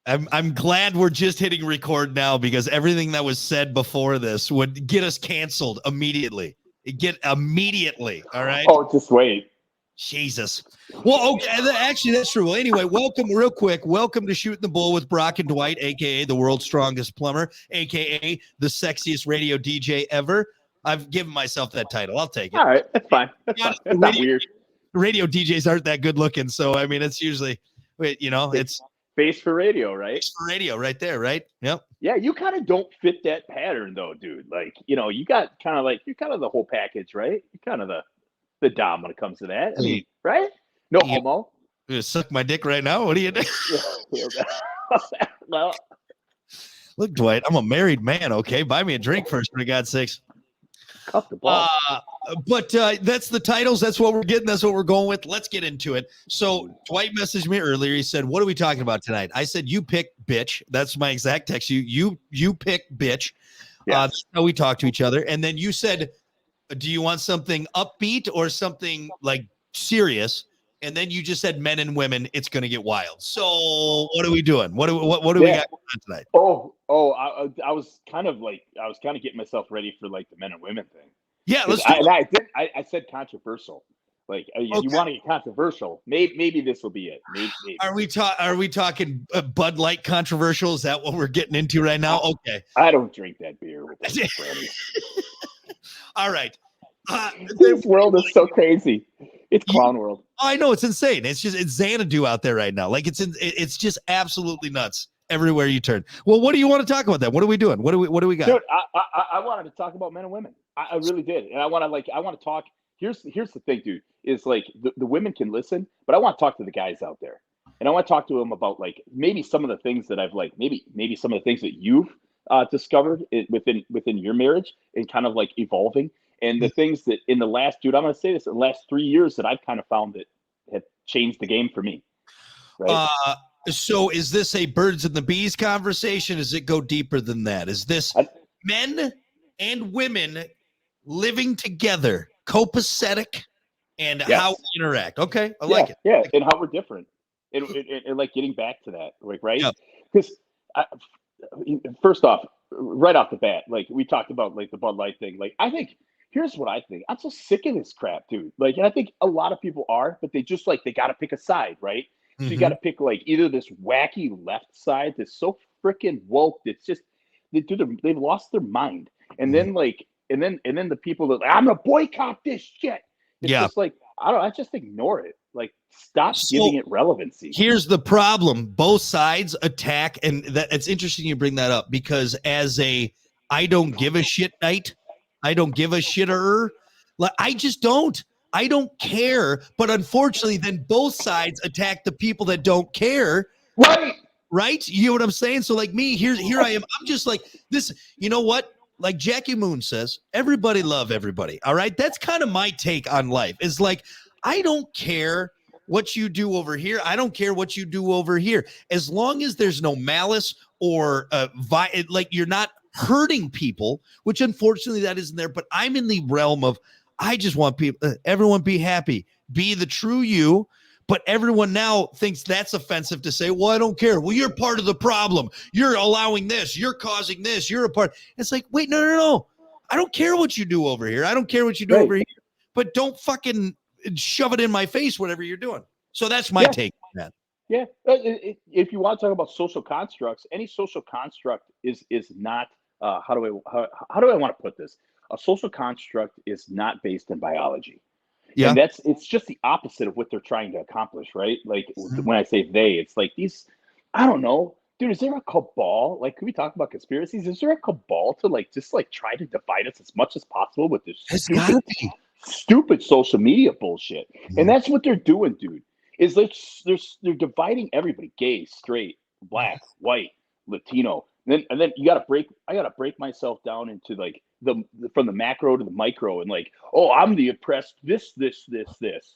I'm glad we're just hitting record now because everything that was said before this would get us canceled immediately. All right. Oh, just wait. Jesus. Well, okay. Actually, that's true. Well, anyway, welcome real quick. Welcome to Shooting the Bull with Brock and Dwight, aka the world's strongest plumber, aka the sexiest radio DJ ever. I've given myself that title. I'll take it. All right, that's fine. That's fine. That's not weird. Radio DJs aren't that good looking, so I mean, it's usually, it's face for radio, right? Face for radio, right there, right? Yep. Yeah, you kind of don't fit that pattern though, dude. Like, you got kind of like you're kind of the whole package, right? You're kind of the dom when it comes to that. I mean, right? No homo. You gonna suck my dick right now? What are you doing? Well, look, Dwight, I'm a married man. Okay, buy me a drink first, for God's sakes. Cut the ball. But that's the titles. That's what we're getting. That's what we're going with. Let's get into it. So Dwight messaged me earlier. He said, "What are we talking about tonight?" I said, "You pick, bitch." That's my exact text. You pick, bitch. Yes. That's how we talk to each other. And then you said, "Do you want something upbeat or something like serious?" And then you just said, "Men and women. It's going to get wild." So what are we doing? What do we got going on tonight? I was kind of getting myself ready for like the men and women thing. Yeah, let's do it. I said controversial. Like, if you want to get controversial, maybe this will be it. Maybe. Are we talking Bud Light controversial? Is that what we're getting into right now? Okay. I don't drink that beer with that. All right. This world is so crazy. It's clown world. I know, it's insane. It's Xanadu out there right now. Like it's just absolutely nuts everywhere you turn. Well, what do you want to talk about then? What are we doing? What do we got? Dude, I wanted to talk about men and women. I really did. And I want to talk. Here's the thing, dude, is like the women can listen, but I want to talk to the guys out there. And I want to talk to them about like maybe some of the things that I've like, maybe some of the things that you've discovered within your marriage and kind of like evolving. And the things that in the last, dude, I'm going to say this, in the last 3 years that I've kind of found that have changed the game for me. Right. So is this a birds and the bees conversation? Does it go deeper than that? Is this men and women living together, copacetic, and how we interact? Okay, I like it. Yeah, and how we're different. And like getting back to that, like, right? Because first off, right off the bat, like we talked about like the Bud Light thing. Like, I think here's what I think. I'm so sick of this crap, dude. Like, I think a lot of people are, but they just like they got to pick a side, right? So you got to pick like either this wacky left side that's so freaking woke that's just they've lost their mind, and then like and then the people that I'm gonna boycott this shit. It's just like I just ignore it. Like, stop giving it relevancy. Here's the problem: both sides attack, and it's interesting you bring that up because as a I don't give a shit night, I don't give a shitter. Like, I just don't. I don't care, but unfortunately, then both sides attack the people that don't care. Right? You know what I'm saying? So, like me, here I am. I'm just like this. You know what? Like Jackie Moon says, everybody love everybody. All right. That's kind of my take on life. Is like, I don't care what you do over here. I don't care what you do over here. As long as there's no malice or like you're not hurting people, which unfortunately that isn't there. But I'm in the realm of I just want people, everyone be happy, be the true you. But everyone now thinks that's offensive to say, well, I don't care. Well, you're part of the problem. You're allowing this. You're causing this. You're a part. It's like, wait, no. I don't care what you do over here. I don't care what you do over here. But don't fucking shove it in my face, whatever you're doing. So that's my take on that. Yeah. If you want to talk about social constructs, any social construct is not, how do I want to put this? A social construct is not based in biology. Yeah. And it's just the opposite of what they're trying to accomplish, right? Like when I say they, it's like these, I don't know, dude, is there a cabal? Like, can we talk about conspiracies? Is there a cabal to like, just like try to divide us as much as possible with this stupid social media bullshit? And that's what they're doing, dude, is they're dividing everybody, gay, straight, black, white, Latino. And then I gotta break myself down into like from the macro to the micro and like, oh, I'm the oppressed, this.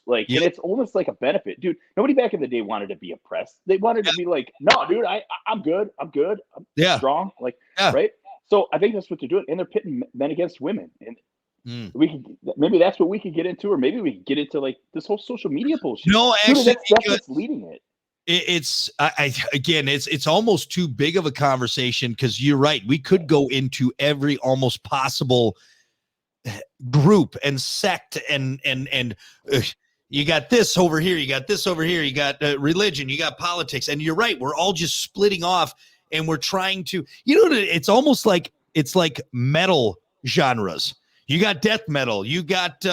Like, and it's almost like a benefit. Dude, nobody back in the day wanted to be oppressed. They wanted to be like, no, dude, I'm good. I'm strong. Like, right. So I think that's what they're doing. And they're pitting men against women. And maybe that's what we could get into, or maybe we could get into like this whole social media bullshit. No, actually, that's what's leading it. Again, it's almost too big of a conversation, because you're right. We could go into every almost possible group and sect and you got this over here, you got this over here, you got religion, you got politics, and you're right. We're all just splitting off, and we're trying to, it's almost like it's like metal genres. You got death metal, you got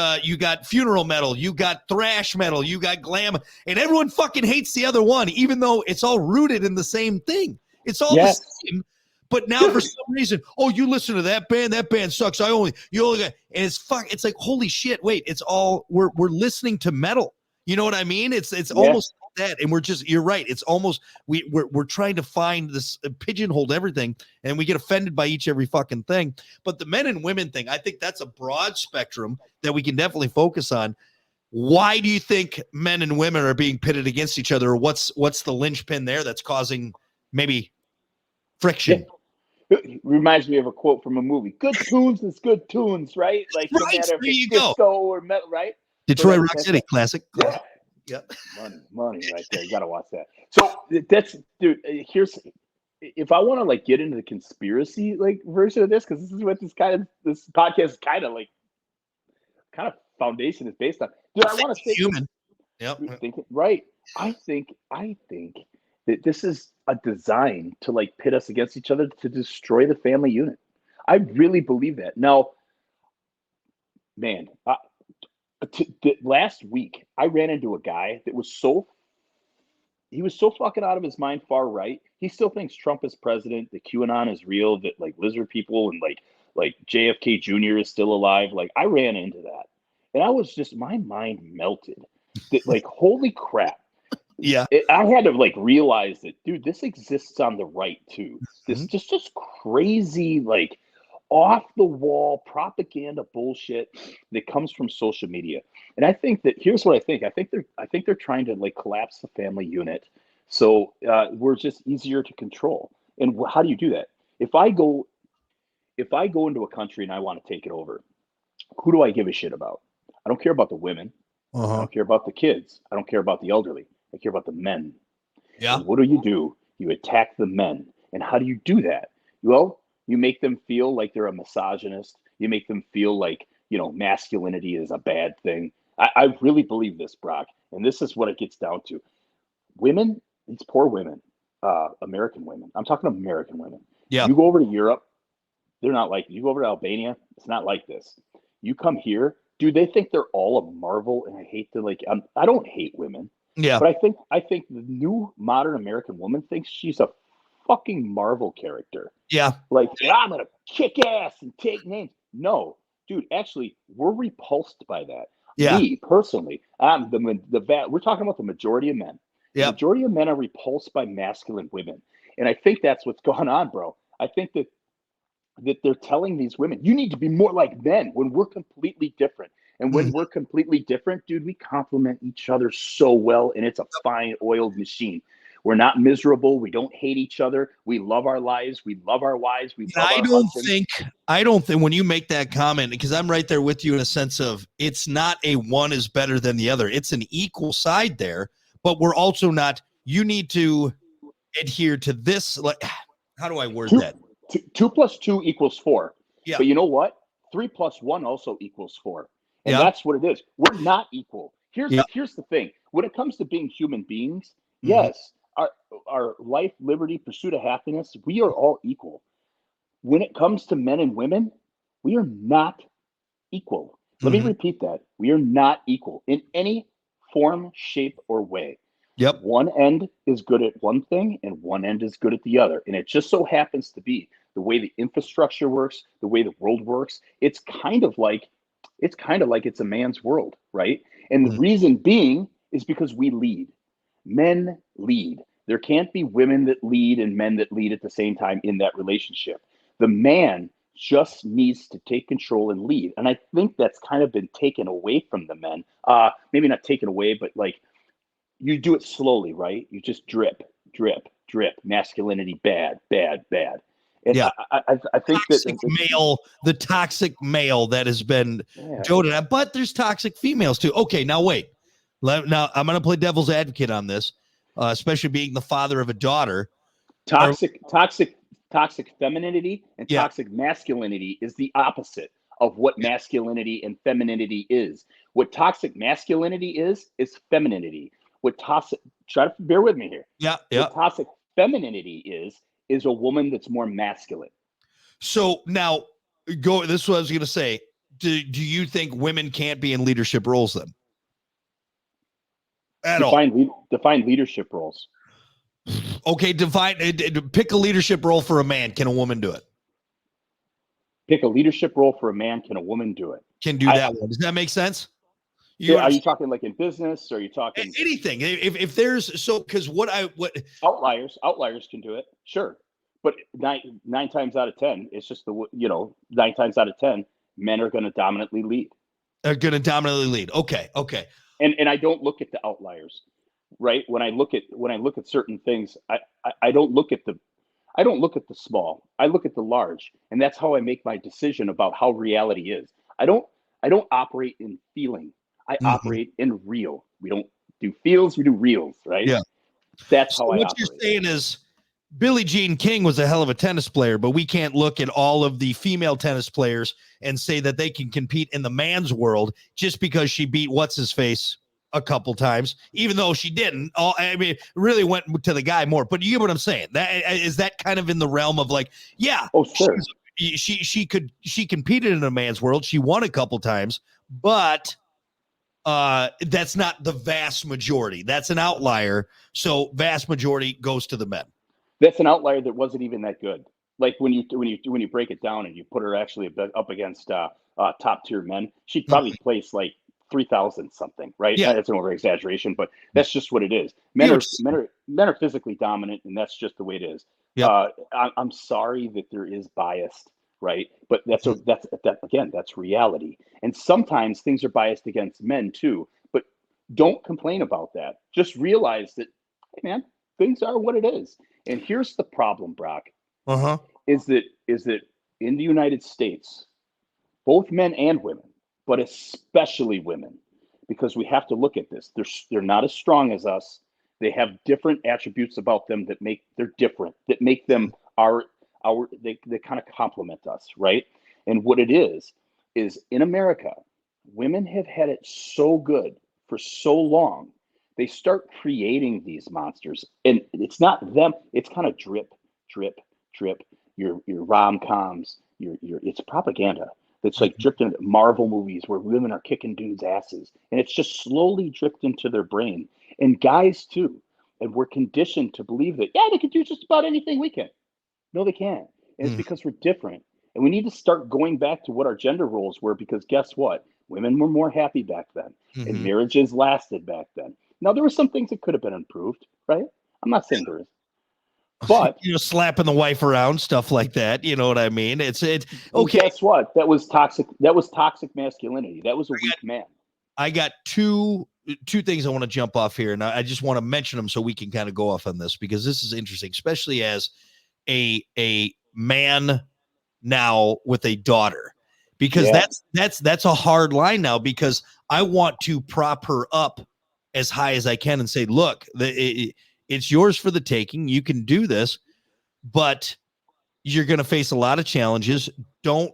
funeral metal, you got thrash metal, you got glam, and everyone fucking hates the other one, even though it's all rooted in the same thing. It's all the same. But now for some reason, you listen to that band sucks. You only got, and it's like, holy shit, wait, it's all we're listening to metal. You know what I mean? It's almost that, and you're right. It's almost we're trying to find this pigeonhole everything, and we get offended by every fucking thing. But the men and women thing, I think that's a broad spectrum that we can definitely focus on. Why do you think men and women are being pitted against each other? Or what's the linchpin there that's causing maybe friction? It reminds me of a quote from a movie. Good tunes is good tunes, right? Like, no matter if it's disco or metal, right? Detroit Rock City, classic. Yeah. Yep. Money right there. You got to watch that. So dude, here's, if I want to like get into the conspiracy like version of this, because this is what this podcast kind of foundation is based on. Dude, I want to say human. Yep. Right. I think that this is a design to like pit us against each other to destroy the family unit. I really believe that. Now, man, last week I ran into a guy that was so fucking out of his mind, far right. He still thinks Trump is president, that QAnon is real, that like lizard people and like JFK Jr. is still alive. Like, I ran into that, and I was just, my mind melted. That, like, holy crap. Yeah, I had to like realize that, dude, this exists on the right too. This just crazy, like, off the wall propaganda bullshit that comes from social media. And I think that, here's what I think. I think they're trying to like collapse the family unit, so we're just easier to control. And how do you do that? If I go into a country and I want to take it over, who do I give a shit about? I don't care about the women. I don't care about the kids. I don't care about the elderly. I care about the men. Yeah. And what do? You attack the men. And how do you do that? Well, you make them feel like they're a misogynist. You make them feel like, masculinity is a bad thing. I really believe this, Brock. And this is what it gets down to. Women, these poor women, American women. I'm talking American women. Yeah. You go over to Europe, they're not like, you go over to Albania, it's not like this. You come here, dude, they think they're all a marvel. And I hate to I don't hate women. Yeah. But I think the new modern American woman thinks she's a fucking Marvel character. Yeah. Like, I'm going to kick ass and take names. No, dude, actually, we're repulsed by that. Yeah. Me, personally, we're talking about the majority of men. Yeah. The majority of men are repulsed by masculine women. And I think that's what's going on, bro. I think that they're telling these women, you need to be more like men, when we're completely different. And when we're completely different, dude, we complement each other so well, and it's a fine oiled machine. We're not miserable. We don't hate each other. We love our lives. We love our wives. I don't think when you make that comment, because I'm right there with you in a sense of, it's not a one is better than the other. It's an equal side there, but we're also not, you need to adhere to this. Like, how do I word that? 2 + 2 = 4. Yeah. But you know what? 3 + 1 also equals 4. And that's what it is. We're not equal. Here's the thing. When it comes to being human beings, yes, our life, liberty, pursuit of happiness, we are all equal. When it comes to men and women, we are not equal. Let me repeat that. We are not equal in any form, shape, or way. Yep. One end is good at one thing and one end is good at the other. And it just so happens to be the way the infrastructure works, the way the world works. It's kind of like it's a man's world, right? And the reason being is because we lead. Men lead. There can't be women that lead and men that lead at the same time in that relationship. The man just needs to take control and lead. And I think that's kind of been taken away from the men. Maybe not taken away, but like, you do it slowly, right? You just drip, drip, drip. Masculinity, bad, bad, bad. And I think the toxic male that has been doted at, but there's toxic females too. Okay, now wait. Now I'm going to play devil's advocate on this. especially being the father of a daughter. Toxic femininity and toxic masculinity is the opposite of what masculinity and femininity is. What toxic masculinity is femininity. What toxic, try to bear with me here. What toxic femininity is a woman that's more masculine. So now this is what I was going to say. Do you think women can't be in leadership roles then? Define leadership roles. Okay, pick a leadership role for a man. Can a woman do it? Pick a leadership role for a man. Can a woman do it? Can do that one. Does that make sense? Are you talking like in business? Or are you talking anything? If there's because what outliers can do it, sure, but nine times out of 10, it's just 9 times out of 10, men are going to dominantly lead. They're going to dominantly lead. Okay. And I don't look at the outliers, right? When I look at certain things, I don't look at the small. I look at the large, and that's how I make my decision about how reality is. I don't operate in feeling. I operate in real. We don't do feels, we do reals, right? Yeah. That's how I operate. What you're saying is Billie Jean King was a hell of a tennis player, but we can't look at all of the female tennis players and say that they can compete in the man's world just because she beat what's-his-face a couple times, even though she didn't. Really went to the guy more. But you get what I'm saying? Is that kind of in the realm of like, yeah. Oh, sure. She competed in a man's world. She won a couple times, but that's not the vast majority. That's an outlier. So vast majority goes to the men. That's an outlier that wasn't even that good. Like when you break it down and you put her actually up against top tier men, she'd probably place like 3,000 something, right? Yeah. That's an over exaggeration, but that's just what it is. Men are physically dominant, and that's just the way it is. Yep. I'm sorry that there is bias, right? But that's reality. And sometimes things are biased against men too. But don't complain about that. Just realize that, hey man, things are what it is. And here's the problem, Brock. Is that in the United States, both men and women, but especially women, because we have to look at this. They're not as strong as us. They have different attributes about them that make them they kind of complement us, right? And what it is in America, women have had it so good for so long. They start creating these monsters, and it's not them. It's kind of drip. Your rom-coms, it's propaganda. That's like dripped into Marvel movies where women are kicking dudes' asses, and it's just slowly dripped into their brain. And guys too. And we're conditioned to believe that, they can do just about anything we can. No, they can't. And it's because we're different. And we need to start going back to what our gender roles were, because guess what? Women were more happy back then, and marriages lasted back then. Now, there were some things that could have been improved, right? I'm not saying there is. But slapping the wife around, stuff like that. You know what I mean? It's okay. Guess what? That was toxic masculinity. That was a weak man. I got two things I want to jump off here, and I just want to mention them so we can kind of go off on this, because this is interesting, especially as a man now with a daughter, because that's a hard line now, because I want to prop her up as high as I can and say, look, it's yours for the taking. You can do this, but you're going to face a lot of challenges. Don't,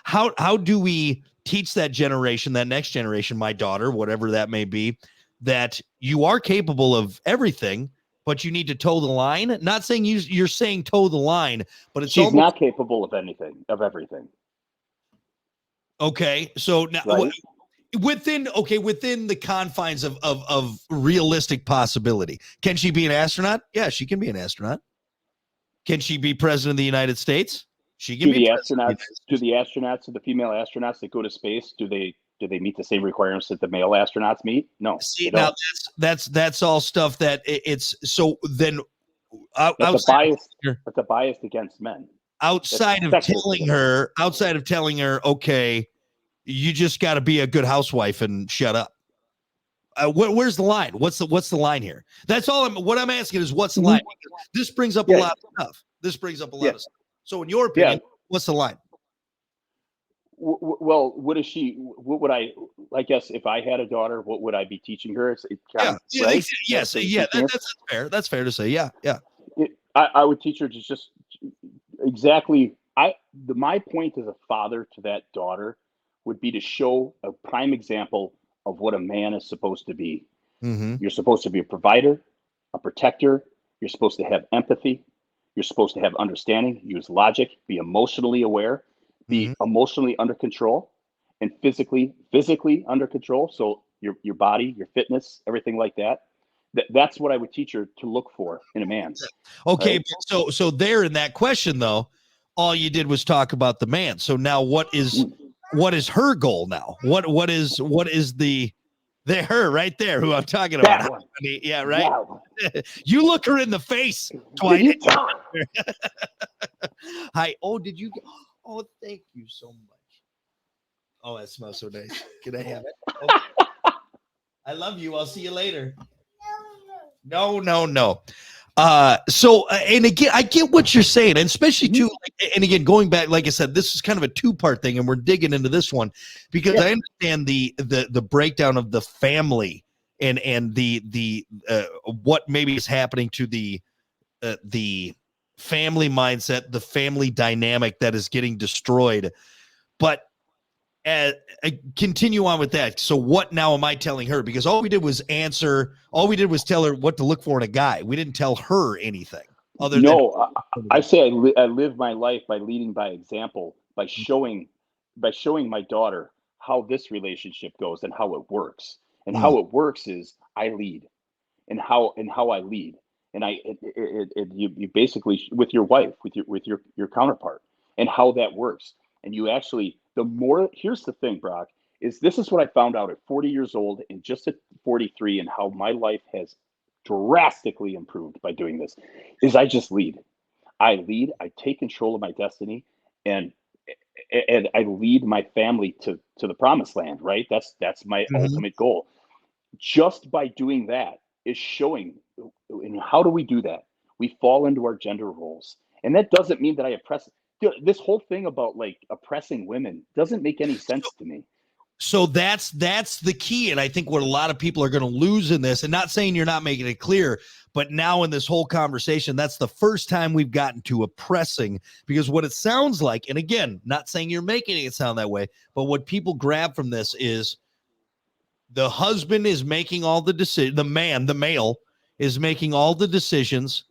how do we teach that generation, that next generation, my daughter, whatever that may be, that you are capable of everything, but you need to toe the line? Not saying you're saying toe the line, but she's not capable of everything. Okay. So now, right? Within the confines of realistic possibility, can she be an astronaut? Yeah, she can be an astronaut. Can she be president of the United States? She can be the astronauts. Do the astronauts, the female astronauts that go to space, do they meet the same requirements that the male astronauts meet? No. See, now that's all stuff that it's so then. That's a bias against men. Outside of telling her, okay, you just got to be a good housewife and shut up. Where's the line? What's the line here? That's all. What I'm asking is, what's the line? This brings up a lot of stuff. So in your opinion, what's the line? Well, what is she? What would I guess if I had a daughter, what would I be teaching her? Yeah, yeah, Right? yes, yeah. That's fair. That's fair to say. Yeah, yeah. I would teach her to just exactly. My point as a father to that daughter would be to show a prime example of what a man is supposed to be. Mm-hmm. You're supposed to be a provider, a protector. You're supposed to have empathy. You're supposed to have understanding, use logic, be emotionally aware, Mm-hmm. be emotionally under control, and physically under control. So your body, your fitness, everything like that. That's what I would teach her to look for in a man. Okay, Right? so there in that question though, all you did was talk about the man. So now what is her goal now? What is the her right there who I'm talking about? That one. Yeah, right. That one. You look her in the face, Did Dwight. you tell her? Hi. Oh, did you? Oh, thank you so much. Oh, that smells so nice. Can I have it? Oh, I love you. I'll see you later. No. And again, I get what you're saying, and especially too, and again, going back, like I said, this is kind of a two-part thing, and we're digging into this one because I understand the breakdown of the family and the what maybe is happening to the family mindset, the family dynamic that is getting destroyed. But continue on with that. So what now am I telling her? Because all we did was tell her what to look for in a guy. We didn't tell her anything other than. I say I live my life by leading by example, by showing my daughter how this relationship goes and how it works. And how it works is I lead, and how I lead, and you basically with your wife, with your counterpart, and how that works. And you actually, here's the thing, Brock, is this is what I found out at 40 years old and just at 43, and how my life has drastically improved by doing this is I just lead. I take control of my destiny, and I lead my family to the promised land, right? That's my ultimate goal. Just by doing that is showing. And how do we do that? We fall into our gender roles, and that doesn't mean that I oppress. This whole thing about like oppressing women doesn't make any sense to me. So that's the key, and I think what a lot of people are going to lose in this, and not saying you're not making it clear, but now in this whole conversation, that's the first time we've gotten to oppressing, because what it sounds like, and again, not saying you're making it sound that way, but what people grab from this is the husband is making all the decisions, the male is making all the decisions,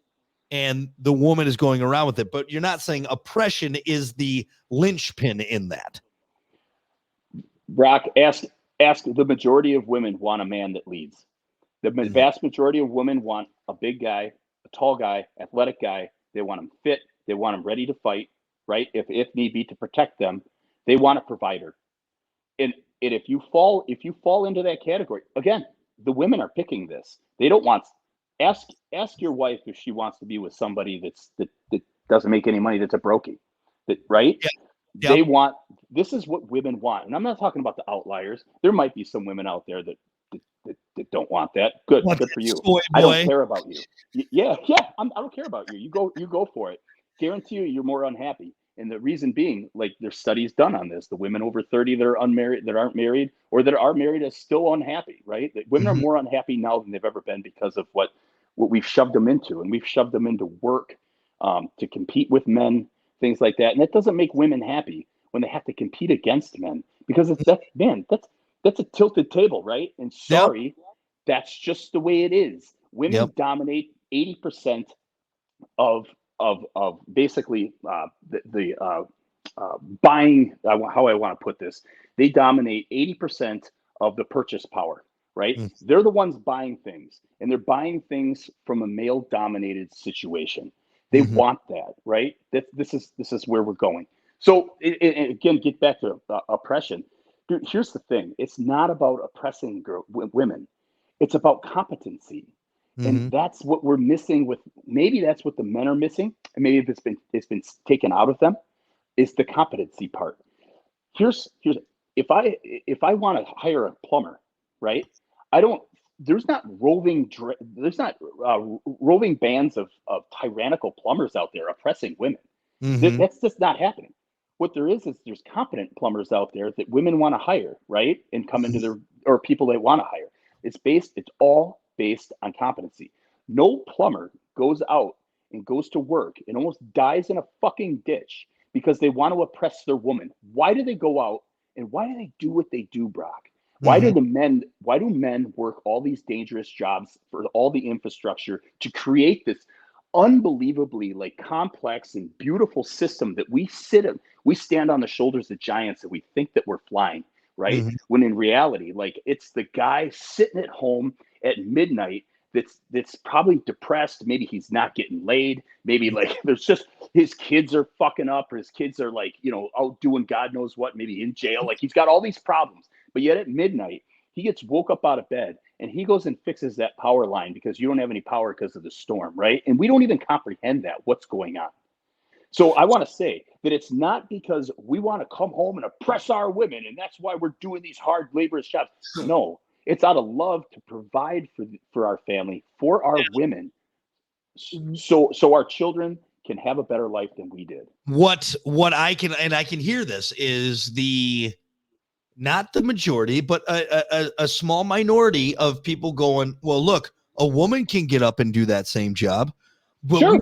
and the woman is going around with it. But you're not saying oppression is the linchpin in that. Brock, ask the majority of women want a man that leads. The vast majority of women want a big guy, a tall guy, athletic guy. They want him fit. They want him ready to fight, right? If need be, to protect them. They want a provider. And if you fall into that category, again, the women are picking this. They don't want. Ask your wife if she wants to be with somebody that doesn't make any money, that's a brokey, right? Yeah. They want. This is what women want, and I'm not talking about the outliers. There might be some women out there that don't want that. Good for you. I don't care about you. Yeah. I don't care about you. You go for it. Guarantee you're more unhappy. And the reason being, like, there's studies done on this. The women over 30 that are unmarried, that aren't married, or that are married, are still unhappy, right? That women are more unhappy now than they've ever been because of what we've shoved them into, and we've shoved them into work to compete with men, things like that. And that doesn't make women happy when they have to compete against men, because that's a tilted table, right? And sorry, that's just the way it is. Women dominate 80% of basically the buying. How I want to put this, they dominate 80% of the purchase power, right? They're the ones buying things, and they're buying things from a male dominated situation. They want that, right? This is where we're going. So again, get back to oppression. Dude, here's the thing. It's not about oppressing women. It's about competency. And that's what we're missing with, maybe that's what the men are missing. And maybe it's been taken out of them, is the competency part. Here's if I want to hire a plumber, right? There's not roving bands of tyrannical plumbers out there oppressing women. That's just not happening. What there is there's competent plumbers out there that women want to hire, right? And come into their, or people they want to hire. It's all based on competency. No plumber goes out and goes to work and almost dies in a fucking ditch because they want to oppress their woman. Why do they go out and why do they do what they do, Brock? Why do men work all these dangerous jobs for all the infrastructure to create this unbelievably like complex and beautiful system that we stand on the shoulders of giants and we think that we're flying, right? When in reality, like it's the guy sitting at home at midnight that's probably depressed. Maybe he's not getting laid. Maybe like there's just his kids are fucking up, or his kids are like, out doing God knows what, maybe in jail. Like he's got all these problems. But yet at midnight, he gets woke up out of bed and he goes and fixes that power line because you don't have any power because of the storm, right? And we don't even comprehend that, what's going on. So I want to say that it's not because we want to come home and oppress our women and that's why we're doing these hard laborious jobs. No, it's out of love to provide for our family, for our women, so our children can have a better life than we did. What I can hear this is not the majority, but a small minority of people going, well, look, a woman can get up and do that same job, but sure.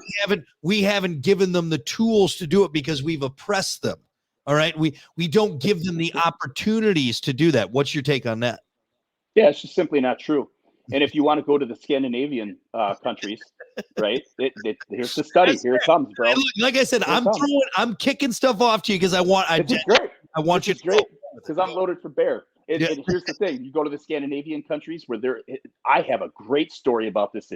we haven't given them the tools to do it because we've oppressed them. All right. We don't give them the opportunities to do that. What's your take on that? Yeah, it's just simply not true. And if you want to go to the Scandinavian countries, right? Here's the study. Here it comes, bro. Like I said, I'm kicking stuff off to you because I want you to great. Because I'm loaded for bear. And here's the thing. You go to the Scandinavian countries where I have a great story about this.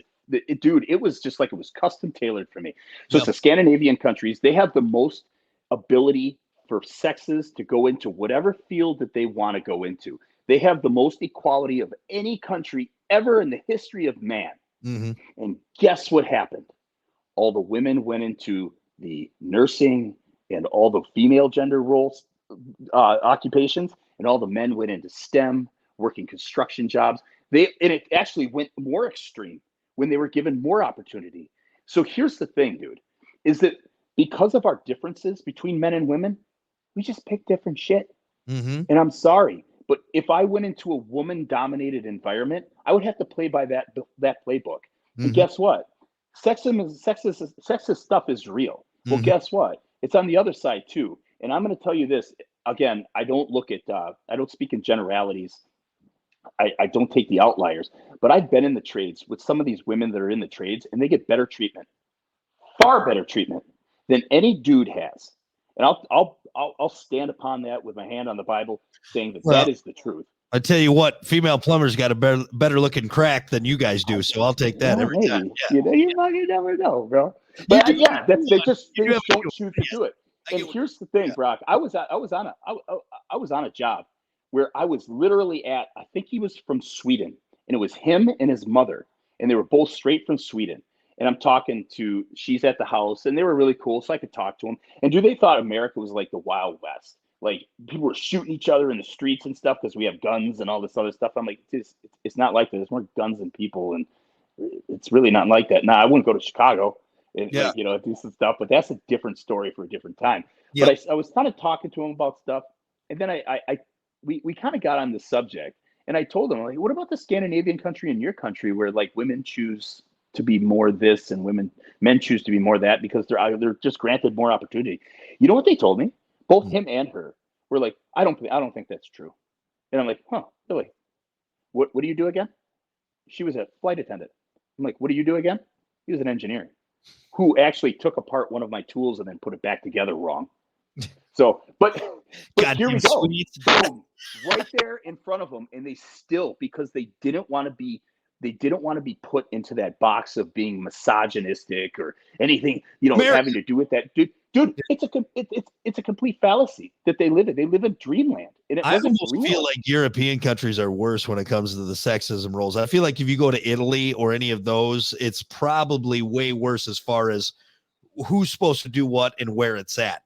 Dude, it was just like it was custom tailored for me. So it's the Scandinavian countries. They have the most ability for sexes to go into whatever field that they want to go into. They have the most equality of any country ever in the history of man. And guess what happened? All the women went into the nursing and all the female gender roles, occupations, and all the men went into STEM, working construction jobs. And it actually went more extreme when they were given more opportunity. So here's the thing, dude, is that because of our differences between men and women, we just pick different shit. And I'm sorry, but if I went into a woman-dominated environment, I would have to play by that playbook. And guess what? Sexist stuff is real. Well, guess what? It's on the other side too. And I'm going to tell you this again. I don't speak in generalities. I don't take the outliers. But I've been in the trades with some of these women that are in the trades, and they get better treatment, far better treatment than any dude has. And I'll stand upon that with my hand on the Bible, saying that is the truth. I tell you what, female plumbers got a better looking crack than you guys do, so I'll take that every time. Yeah. You never know, bro. But they just don't choose to do it. And here's the thing, Brock. I was on a job where I was literally I think he was from Sweden, and it was him and his mother, and they were both straight from Sweden. And I'm talking she's at the house, and they were really cool, so I could talk to them. And they thought America was like the Wild West. Like people were shooting each other in the streets and stuff because we have guns and all this other stuff. I'm like, it's not like that. There's more guns than people, and it's really not like that. Now, I wouldn't go to Chicago and do some stuff, but that's a different story for a different time. Yep. But I was kind of talking to him about stuff, and then we kind of got on the subject, and I told him, like, what about the Scandinavian country in your country where like women choose to be more this and men choose to be more that because they're just granted more opportunity? You know what they told me? Both him and her were like, I don't think that's true. And I'm like, huh, really? What do you do again? She was a flight attendant. I'm like, what do you do again? He was an engineer who actually took apart one of my tools and then put it back together wrong. So, but here we go. Boom, right there in front of them. And they still, because they didn't want to be put into that box of being misogynistic or anything, having to do with that. Dude, it's a complete fallacy that they live in. They live in dreamland. And I almost feel like European countries are worse when it comes to the sexism roles. I feel like if you go to Italy or any of those, it's probably way worse as far as who's supposed to do what and where it's at.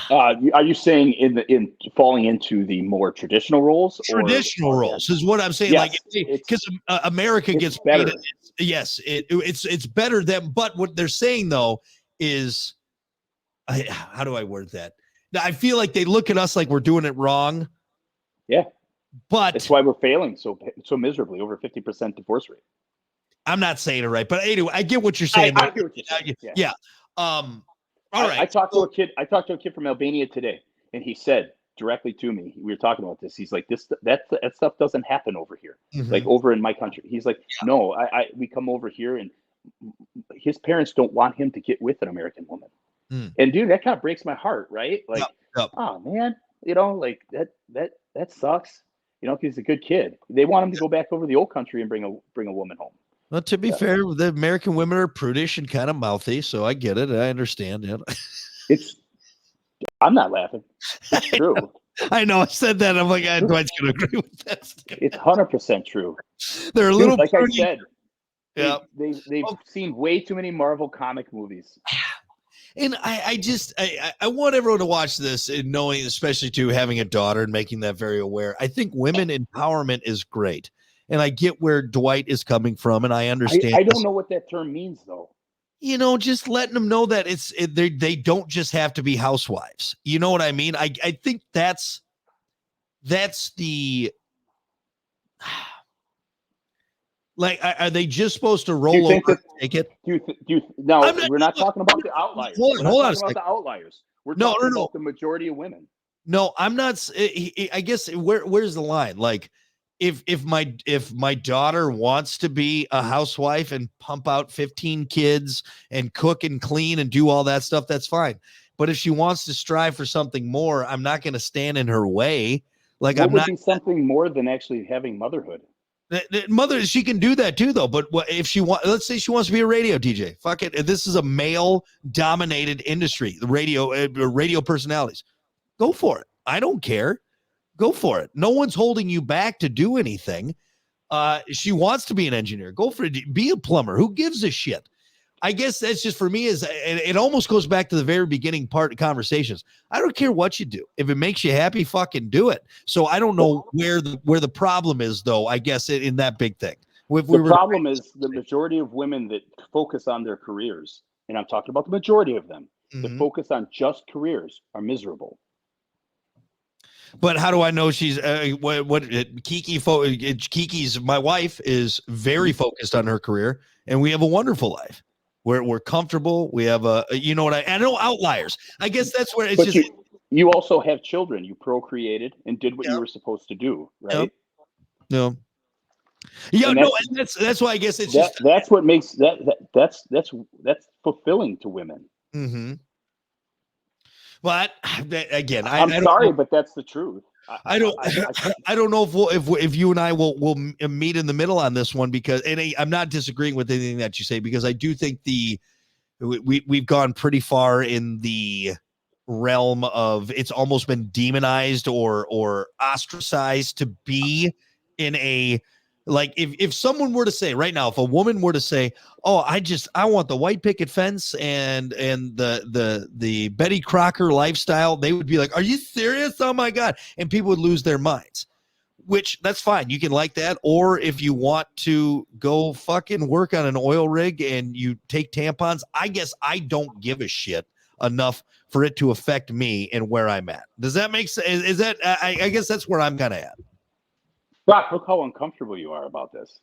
Are you saying in falling into the more traditional roles? Traditional roles is what I'm saying. Yes, like because America gets better. Yes, it's better than. But what they're saying though is how do I word that? Now, I feel like they look at us like we're doing it wrong. Yeah. But that's why we're failing so miserably, over 50% divorce rate. I'm not saying it right, but anyway, I get what you're saying. I get what you're saying. Yeah. All right. I talked to a kid from Albania today, and he said directly to me, we were talking about this. He's like, that stuff doesn't happen over here, like over in my country. He's like, no, we come over here, and his parents don't want him to get with an American woman. And dude, that kind of breaks my heart, right? Like, oh man, like that sucks. Because he's a good kid. They want him to go back over to the old country and bring a woman home. Well, to be fair, the American women are prudish and kind of mouthy, so I get it. I understand it. I'm not laughing. It's true. I know. I said that. I'm like, Dwight's going to agree with that. It's 100% true. They're a little like I said. Yeah, they've seen way too many Marvel comic movies. And I want everyone to watch this and knowing, especially to having a daughter and making that very aware. I think women empowerment is great. And I get where Dwight is coming from. And I understand. I don't know what that term means, though. Just letting them know that they don't just have to be housewives. You know what I mean? I think that's the, like, are they just supposed to roll over and take it? No, we're not talking about the outliers. Hold on a second. The outliers. We're talking about the majority of women. No, I'm not. I guess where's the line? Like, if my daughter wants to be a housewife and pump out 15 kids and cook and clean and do all that stuff, that's fine. But if she wants to strive for something more, I'm not going to stand in her way. Like, what would be something more than actually having motherhood? Mother, she can do that too, though. But if she let's say she wants to be a radio DJ. Fuck it. This is a male-dominated industry. The radio personalities. Go for it. I don't care. Go for it. No one's holding you back to do anything. She wants to be an engineer. Go for it. Be a plumber. Who gives a shit? I guess that's just for me. It almost goes back to the very beginning part of conversations. I don't care what you do. If it makes you happy, fucking do it. So I don't know where the problem is, though. I guess in that big thing. The problem is the majority of women that focus on their careers, and I'm talking about the majority of them, that focus on just careers are miserable. But how do I know she's Kiki's my wife is very focused on her career, and we have a wonderful life. We're comfortable. We have I know outliers. I guess that's where it's just. You also have children. You procreated and did what you were supposed to do, right? No. Yeah, and that's why I guess it's that's what makes that's fulfilling to women. Mm-hmm. But again, I'm sorry, but that's the truth. I don't know if you and I will meet in the middle on this one, because I'm not disagreeing with anything that you say, because I do think we've gone pretty far in the realm of it's almost been demonized or ostracized to be in a. Like if someone were to say right now, if a woman were to say, "Oh, I want the white picket fence and the Betty Crocker lifestyle," they would be like, "Are you serious? Oh my God!" And people would lose their minds. Which that's fine. You can like that, or if you want to go fucking work on an oil rig and you take tampons, I guess I don't give a shit enough for it to affect me and where I'm at. Does that make sense? Is that I guess that's where I'm kind of at. Brock, look how uncomfortable you are about this.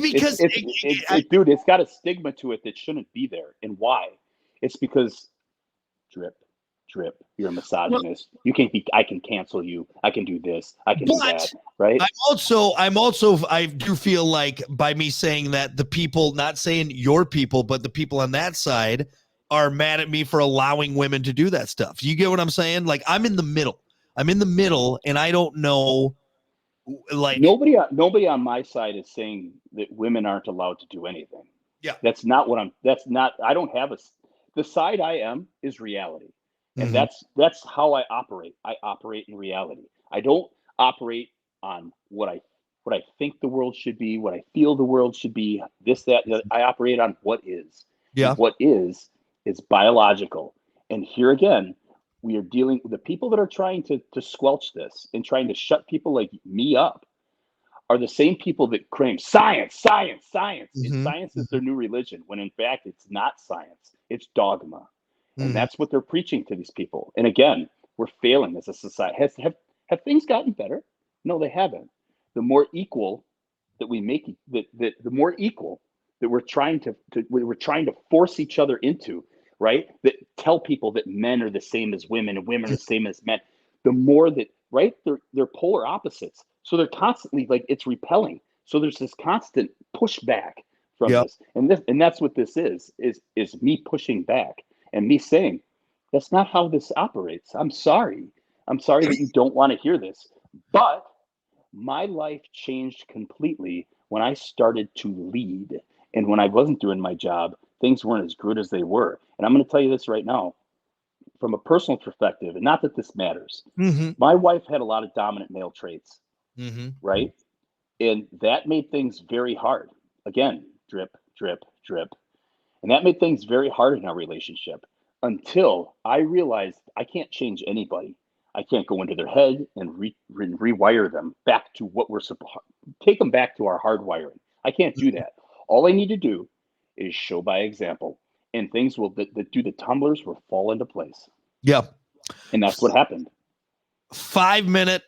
Because dude, it's got a stigma to it that shouldn't be there. And why? It's because drip. You're a misogynist. You can't be. I can cancel you. I can do this. I can do that. Right. I'm also. I do feel like by me saying that, the people, not saying your people, but the people on that side are mad at me for allowing women to do that stuff. You get what I'm saying? Like I'm in the middle, and I don't know. Like nobody on my side is saying that women aren't allowed to do anything. Yeah, that's not. I don't have the side I am is reality, and that's how I operate. I operate in reality. I don't operate on what I think the world should be, what I feel the world should be. This, that. I operate on what is. Yeah, and what is biological. And here again, we are dealing with the people that are trying to squelch this and trying to shut people like me up are the same people that claim science. And science is their new religion, when in fact it's not science, it's dogma. And Mhm. that's what they're preaching to these people. And again, we're failing as a society. Have things gotten better? No, they haven't. The more equal that we make the more equal that we're trying to force each other into, right? That tell people that men are the same as women and women are the same as men. The more that, right? They're polar opposites. So they're constantly like, it's repelling. So there's this constant pushback from Yep. this. And that's what this is me pushing back and me saying, that's not how this operates. I'm sorry. I'm sorry that you don't want to hear this. But my life changed completely when I started to lead. And when I wasn't doing my job, things weren't as good as they were. And I'm going to tell you this right now from a personal perspective, and not that this matters. Mhm. My wife had a lot of dominant male traits, Mhm. right? And that made things very hard. Again, drip, drip, drip. And that made things very hard in our relationship until I realized I can't change anybody. I can't go into their head and rewire them back to what we're supposed take them back to our hardwiring. I can't do that. All I need to do is show by example, and things will do the tumblers will fall into place. Yep. And that's what happened. 5-minute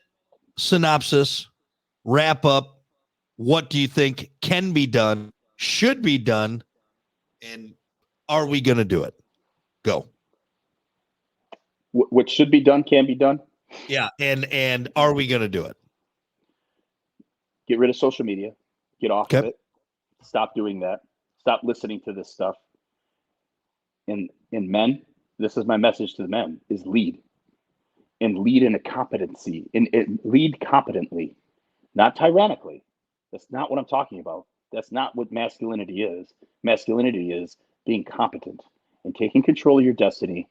synopsis, wrap up. What do you think can be done, should be done, and are we going to do it? Go. What should be done can be done. Yeah, and are we going to do it? Get rid of social media. Get off Okay. of it. Stop doing that. Stop listening to this stuff. And men, this is my message to the men: is lead, and lead in a competency, and lead competently, not tyrannically. That's not what I'm talking about. That's not what masculinity is. Masculinity is being competent and taking control of your destiny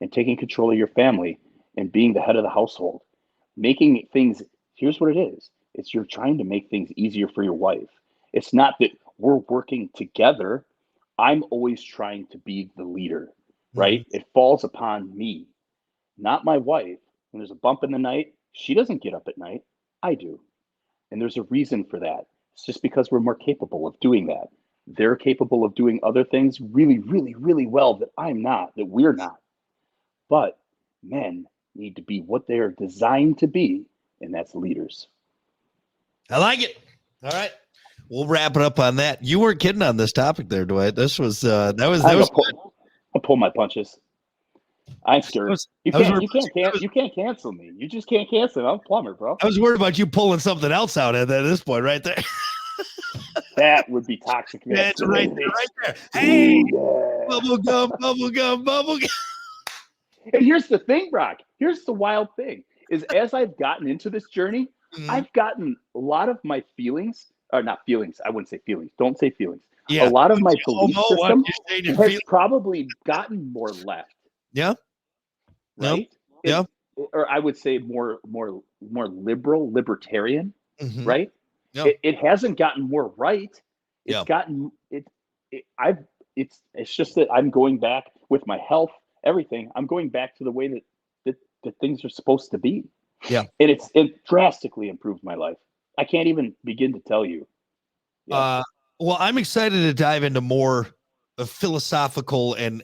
and taking control of your family and being the head of the household. Making things, here's what it is: it's you're trying to make things easier for your wife. It's not that we're working together. I'm always trying to be the leader, right? Mhm. It falls upon me, not my wife. When there's a bump in the night, she doesn't get up at night. I do. And there's a reason for that. It's just because we're more capable of doing that. They're capable of doing other things really, really, really well that I'm not, that we're not. But men need to be what they are designed to be, and that's leaders. I like it. All right. We'll wrap it up on that. You weren't kidding on this topic there, Dwight. This was that was I'll pull my punches. I'm scared. You I was can't worried you can't you can't cancel me. You just can't cancel me. I'm a plumber, bro. I was worried about you pulling something else out at this point right there. That would be toxic That's right masculinity. there, right there. Hey, Yeah. bubble gum, bubble gum, bubble gum. And here's the thing, Brock. Here's the wild thing: is as I've gotten into this journey, I've gotten a lot of my feelings, or not feelings. I wouldn't say feelings. Don't say feelings. Yeah. A lot of my belief system You're has probably gotten more left. Yeah. Right? Yeah. Or I would say more liberal, libertarian, Mhm. right? Yeah. It hasn't gotten more right. It's Yeah. gotten it's just that I'm going back with my health, everything. I'm going back to the way that things are supposed to be. Yeah. And it drastically improved my life. I can't even begin to tell you. Yeah. Well, I'm excited to dive into more philosophical and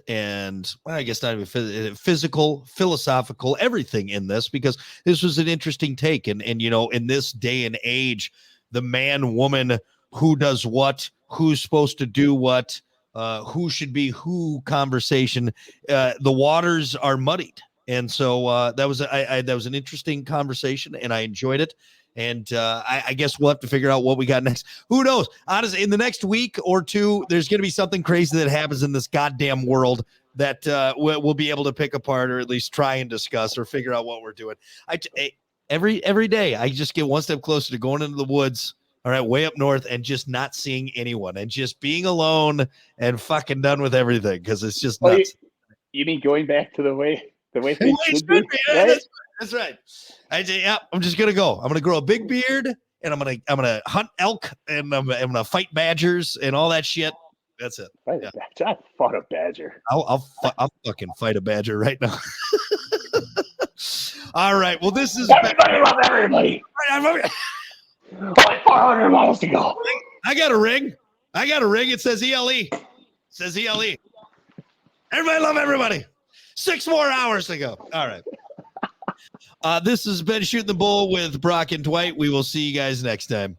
well, I guess not even physical, philosophical, everything in this, because this was an interesting take. And in this day and age, the man, woman, who does what, who's supposed to do what, who should be who conversation, the waters are muddied. And so that was that was an interesting conversation, and I enjoyed it. And I guess we'll have to figure out what we got next. Who knows? Honestly, in the next week or two, there's going to be something crazy that happens in this goddamn world that we'll be able to pick apart, or at least try and discuss, or figure out what we're doing. Every day, I just get one step closer to going into the woods. All right, way up north, and just not seeing anyone, and just being alone and fucking done with everything, because it's just nuts. You mean going back to the way things should be, be, right? That's right. I'm just gonna go. I'm gonna grow a big beard, and I'm gonna hunt elk, and I'm gonna fight badgers and all that shit. That's it. Fight a badger. I fought a badger. I'll fucking fight a badger right now. All right. Well, this is everybody love everybody. Only 400 miles to go. I got a ring. It says ELE. Everybody love everybody. 6 more hours to go. All right. This has been Shooting the Bull with Brock and Dwight. We will see you guys next time.